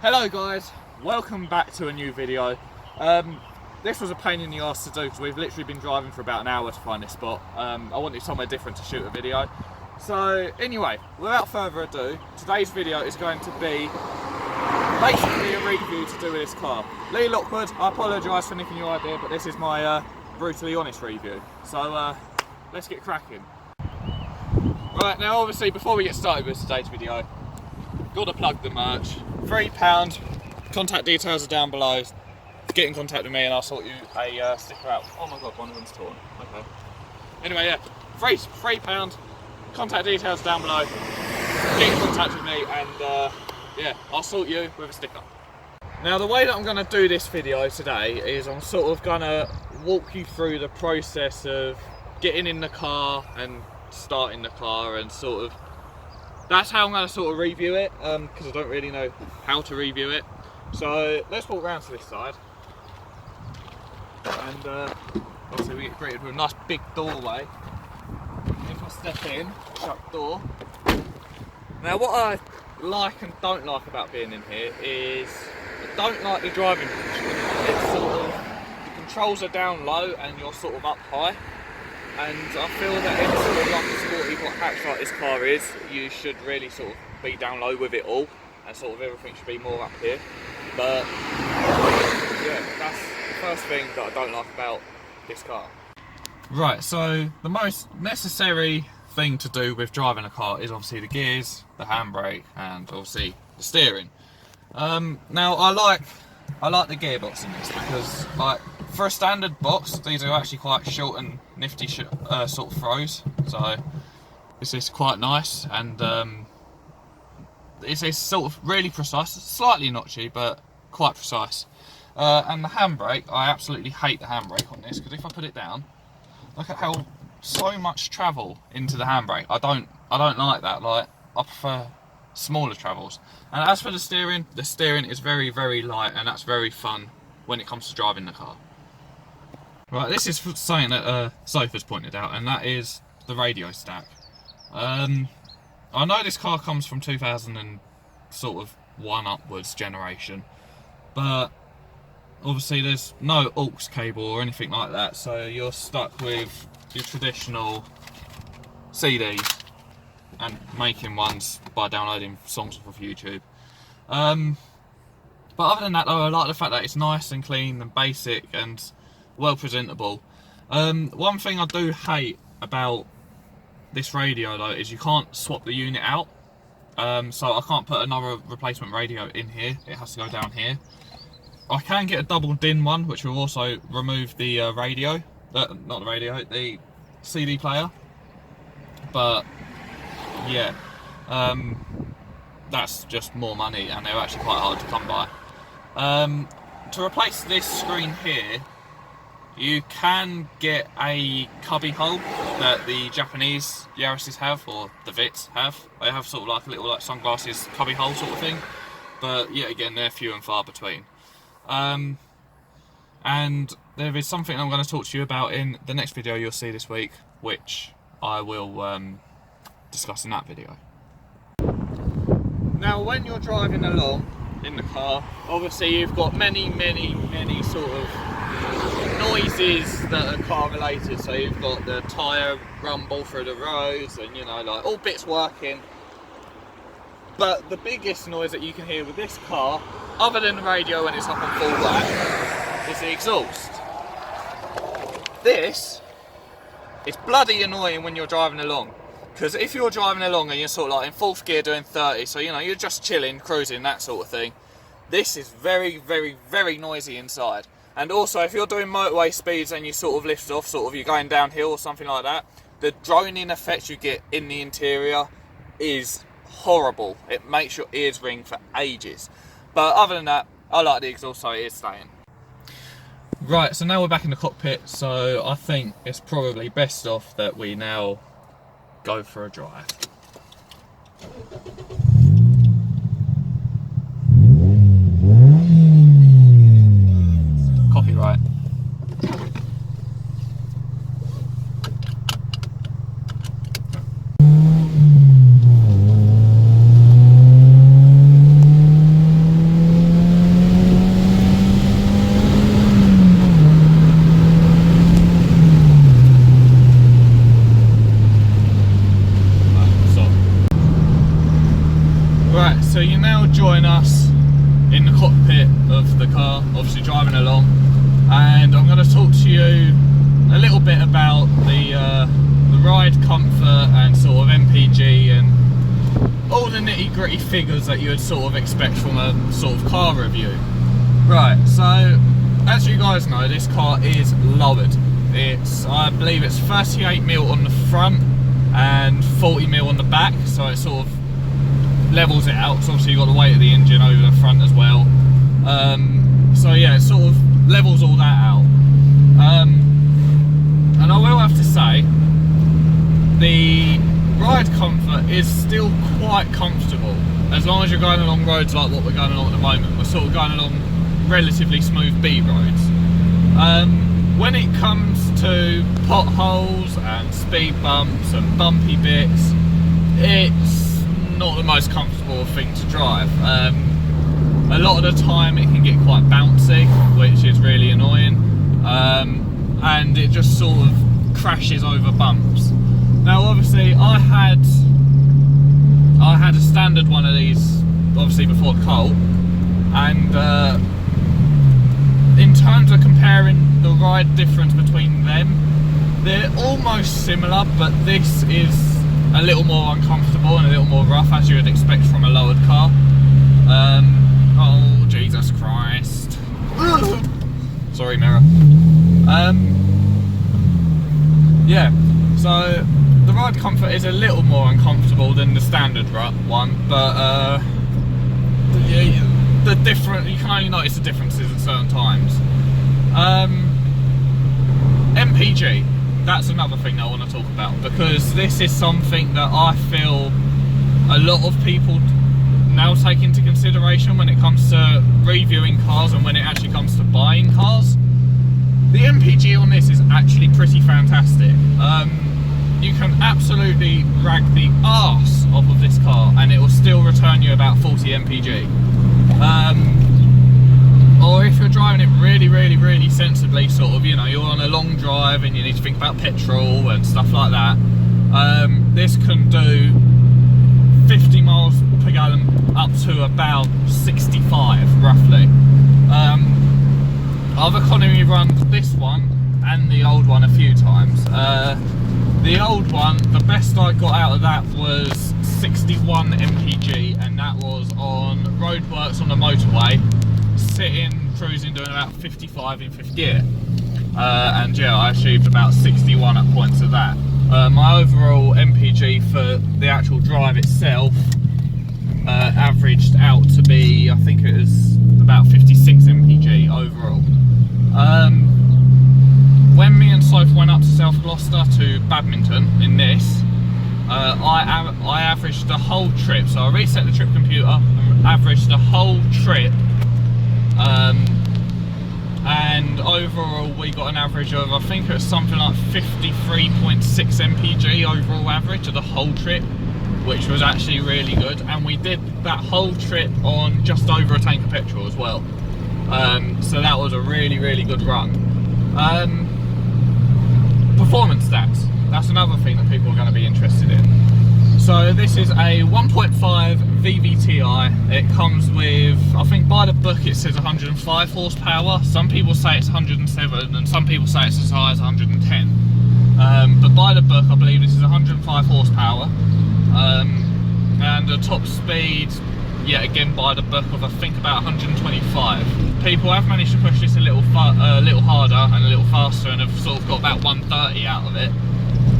Hello guys, welcome back to a new video. This was a pain in the arse to do because we've literally been driving for about an hour to find this spot. I wanted somewhere different to shoot a video. So anyway, without further ado, today's video is going to be basically a review to do with this car. Lee Lockwood, I apologise for nicking your idea, but this is my brutally honest review. So let's get cracking. Right, now obviously before we get started with today's video, got to plug the merch. £3, contact details are down below. Get in contact with me and I'll sort you a sticker out. Oh my god, one of them's torn. Okay. Anyway, yeah, £3, contact details down below. Get in contact with me and yeah, I'll sort you with a sticker. Now the way that I'm going to do this video today is I'm sort of going to walk you through the process of getting in the car and starting the car, and sort of that's how I'm going to sort of review it, because I don't really know how to review it. So let's walk around to this side, and obviously we get greeted with a nice big doorway. If I step in, shut the door. Now what I like and don't like about being in here is I don't like the driving position. It's sort of, the controls are down low and you're sort of up high. And I feel that in sort of like a sporty hatch like this car is, you should really sort of be down low with it all, and sort of everything should be more up here. But yeah, that's the first thing that I don't like about this car. Right, so the most necessary thing to do with driving a car is obviously the gears, the handbrake, and obviously the steering. Now I like the gearbox in this because, like, for a standard box, these are actually quite short and nifty sort of throws. So this is quite nice, and it's sort of really precise, slightly notchy, but quite precise. And the handbrake, I absolutely hate the handbrake on this because if I put it down, look at how so much travel into the handbrake. I don't like that. Like, I prefer smaller travels. And as for the steering is very, very light, and that's very fun when it comes to driving the car. Right, this is something that Sophie's pointed out, and that is the radio stack. I know this car comes from 2001 upwards generation, but obviously there's no aux cable or anything like that, so you're stuck with your traditional CD and making ones by downloading songs off of YouTube. But other than that though, I like the fact that it's nice and clean and basic and well presentable. One thing I do hate about this radio though is you can't swap the unit out. So I can't put another replacement radio in here, it has to go down here. I can get a double DIN one, which will also remove the radio, not the radio, the CD player. But yeah, that's just more money and they're actually quite hard to come by. To replace this screen here, you can get a cubby hole that the Japanese Yarises have, or the Vits have. They have sort of like a little like sunglasses cubby hole sort of thing. But yet again, they're few and far between. And there is something I'm going to talk to you about in the next video you'll see this week, which I will discuss in that video. Now when you're driving along in the car, obviously you've got many sort of noises that are car related. So you've got the tyre rumble through the roads and, you know, like all bits working. But the biggest noise that you can hear with this car, other than the radio when it's up on full whack, is the exhaust. This is bloody annoying when you're driving along. Because if you're driving along and you're sort of like in fourth gear doing 30, so you know, you're just chilling, cruising, that sort of thing, this is very, very, very noisy inside. And also, if you're doing motorway speeds and you sort of lift off, sort of you're going downhill or something like that, the droning effect you get in the interior is horrible. It makes your ears ring for ages. But other than that, I like the exhaust, so it is staying. Right, so now we're back in the cockpit, so I think it's probably best off that we now go for a drive. Copyright. now join us in the cockpit of the car, obviously driving along, and I'm going to talk to you a little bit about the ride comfort and sort of MPG and all the nitty gritty figures that you would sort of expect from a sort of car review. Right, so as you guys know, this car is lowered. I believe it's 38mm on the front and 40mm on the back, so it sort of levels it out. So obviously you've got the weight of the engine over the front as well. So yeah, it sort of levels all that out. And I will have to say, the ride comfort is still quite comfortable, as long as you're going along roads like what we're going along at the moment. We're sort of going along relatively smooth B roads. When it comes to potholes and speed bumps and bumpy bits, it's not the most comfortable thing to drive. A lot of the time it can get quite bouncy, which is really annoying, and it just sort of crashes over bumps. Now obviously I had a standard one of these obviously before the Colt, and in terms of comparing the ride difference between them, they're almost similar, but this is a little more uncomfortable and a little more rough, as you would expect from a lowered car. Oh Jesus Christ. Sorry, mirror. Yeah, so the ride comfort is a little more uncomfortable than the standard one, but the different, you can only notice the differences at certain times. MPG, that's another thing that I want to talk about, because this is something that I feel a lot of people now take into consideration when it comes to reviewing cars and when it actually comes to buying cars. The MPG on this is actually pretty fantastic. You can absolutely rag the arse off of this car and it will still return you about 40 MPG. Or if you're driving it really sensibly, sort of, you know, you're on a long drive and you need to think about petrol and stuff like that, this can do 50 miles per gallon up to about 65 roughly. I've economy run this one and the old one a few times. The old one, the best I got out of that was 61 mpg, and that was on roadworks on the motorway, sitting, cruising, doing about 55 in fifth gear. And yeah, I achieved about 61 at points of that. My overall MPG for the actual drive itself averaged out to be, I think it was about 56 mpg overall. When me and Soph went up to South Gloucester to Badminton in this, I averaged the whole trip, so I reset the trip computer and averaged the whole trip, and overall we got an average of, I think it was something like 53.6 mpg overall average of the whole trip, which was actually really good, and we did that whole trip on just over a tank of petrol as well. So that was a really good run. Performance stats, that's another thing that people are going to be interested in. So this is a 1.5 VVTI. It comes with, I think by the book it says 105 horsepower. Some people say it's 107 and some people say it's as high as 110. But by the book I believe this is 105 horsepower. And the top speed, yet again by the book, of I think about 125. People have managed to push this a little harder and a little faster and have sort of got about 130 out of it.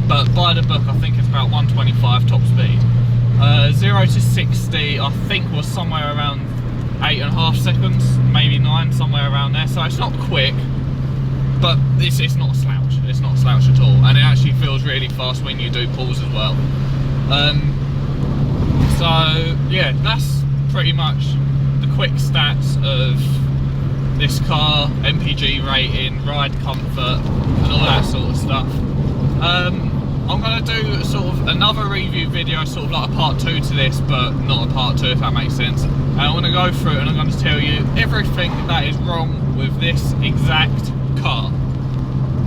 But by the book I think it's about 125 top speed. 0 to 60 I think was somewhere around 8.5 seconds, maybe 9, somewhere around there. So it's not quick, but it's not a slouch. It's not a slouch at all, and it actually feels really fast when you do pulls as well. So yeah, that's pretty much the quick stats of this car, MPG rating, ride comfort and all that sort of stuff. I'm going to do sort of another review video, sort of like a part 2 to this, but not a part 2 if that makes sense. And I'm going to go through it and I'm going to tell you everything that is wrong with this exact car.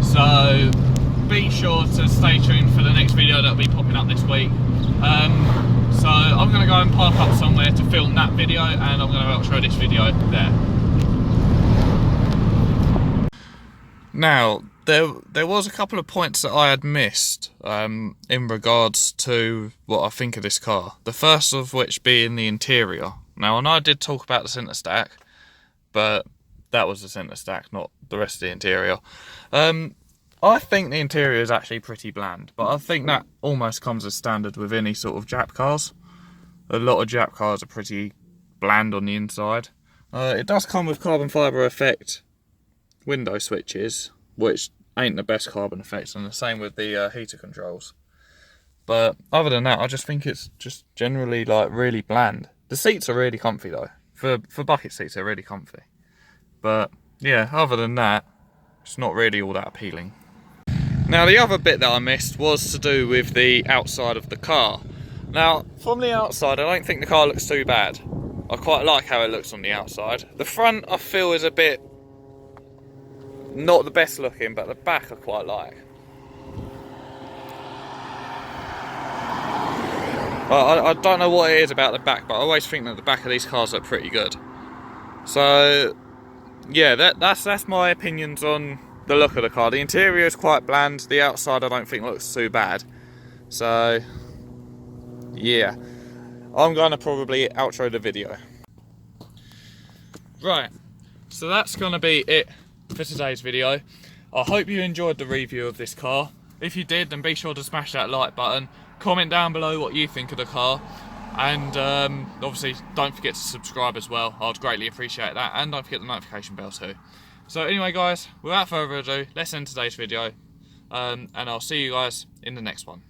So be sure to stay tuned for the next video that will be popping up this week. So I'm going to go and park up somewhere to film that video, and I'm going to outro this video there. Now, there was a couple of points that I had missed in regards to what I think of this car. The first of which being the interior. Now, I know I did talk about the centre stack, but that was the centre stack, not the rest of the interior. I think the interior is actually pretty bland, but I think that almost comes as standard with any sort of Jap cars. A lot of Jap cars are pretty bland on the inside. It does come with carbon fibre effect window switches, which ain't the best carbon effects, and the same with the heater controls. But other than that, I just think it's just generally like really bland. The seats are really comfy though. For bucket seats, they're really comfy. But yeah, other than that, it's not really all that appealing. Now, the other bit that I missed was to do with the outside of the car. Now, from the outside, I don't think the car looks too bad. I quite like how it looks on the outside. The front, I feel, is a bit not the best looking, but the back I quite like. I don't know what it is about the back, but I always think that the back of these cars look pretty good. So, yeah, that's my opinions on the look of the car. The interior is quite bland. The outside I don't think looks too bad. So, yeah, I'm going to probably outro the video. Right, so that's going to be it for today's video. I hope you enjoyed the review of this car. If you did, then be sure to smash that like button. Comment down below what you think of the car. And obviously, don't forget to subscribe as well. I'd greatly appreciate that. And don't forget the notification bell too. So anyway guys, without further ado, let's end today's video, and I'll see you guys in the next one.